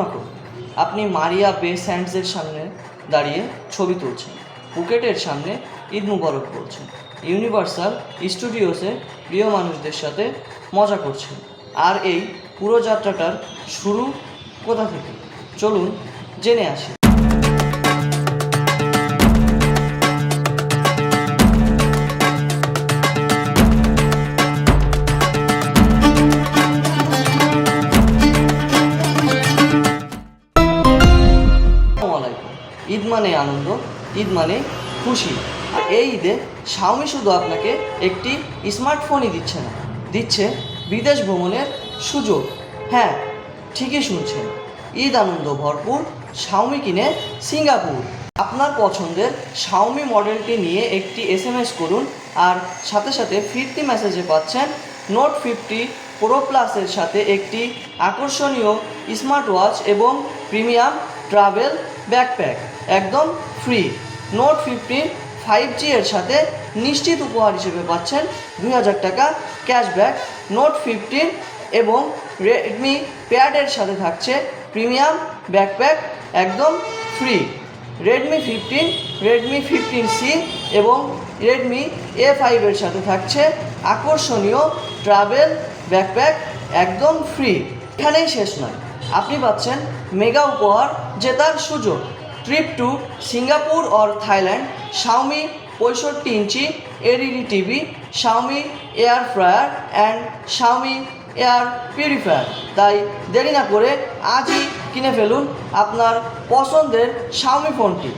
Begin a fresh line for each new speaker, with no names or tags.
রাখুন, আপনি মারিয়া বে স্যান্ডসের সামনে দাঁড়িয়ে ছবি তুলছেন, ফুকেটের সামনে ঈদ মুবারক বলছেন, ইউনিভার্সাল স্টুডিওসে প্রিয় মানুষদের সাথে মজা করছেন। আর এই পুরো যাত্রাটার শুরু কোথা থেকে? চলুন জেনে আসি। ঈদ মানে আনন্দ, ঈদ মানে খুশি। আর এই ঈদে শাওমি শুধু আপনাকে একটি স্মার্টফোনই দিচ্ছে না, দিচ্ছে বিদেশ ভ্রমণের সুযোগ। হ্যাঁ, ঠিকই শুনছেন, ঈদ আনন্দ ভরপুর শাওমি কিনে সিঙ্গাপুর। আপনার পছন্দের শাওমি মডেলটি নিয়ে একটি SMS করুন, আর সাথে সাথে ফিরতি মেসেজে পাচ্ছেন নোট 50 প্রো প্লাসের সাথে একটি আকর্ষণীয় স্মার্ট ওয়াচ এবং প্রিমিয়াম ট্রাভেল ব্যাকপ্যাক একদম ফ্রি। নোট 15 5G এর সাথে নিশ্চিত উপহার হিসেবে পাচ্ছেন 2000 টাকা ক্যাশব্যাক। নোট 15 এবং রেডমি প্যাডের সাথে থাকছে প্রিমিয়াম ব্যাকপ্যাক একদম ফ্রি। রেডমি 15, রেডমি 15C এবং রেডমি A5 এর সাথে থাকছে আকর্ষণীয় ট্রাভেল ব্যাকপ্যাক একদম ফ্রি। এখানেই শেষ নয়, আপনি পাচ্ছেন মেগা উপহার জেতার সুযোগ। Trip to Singapore or Thailand, Xiaomi 65 inch LED TV, Xiaomi air fryer and Xiaomi air purifier. তাই দেরি না করে আজই কিনে ফেলুন আপনার পছন্দের শাওমি ফোনটি।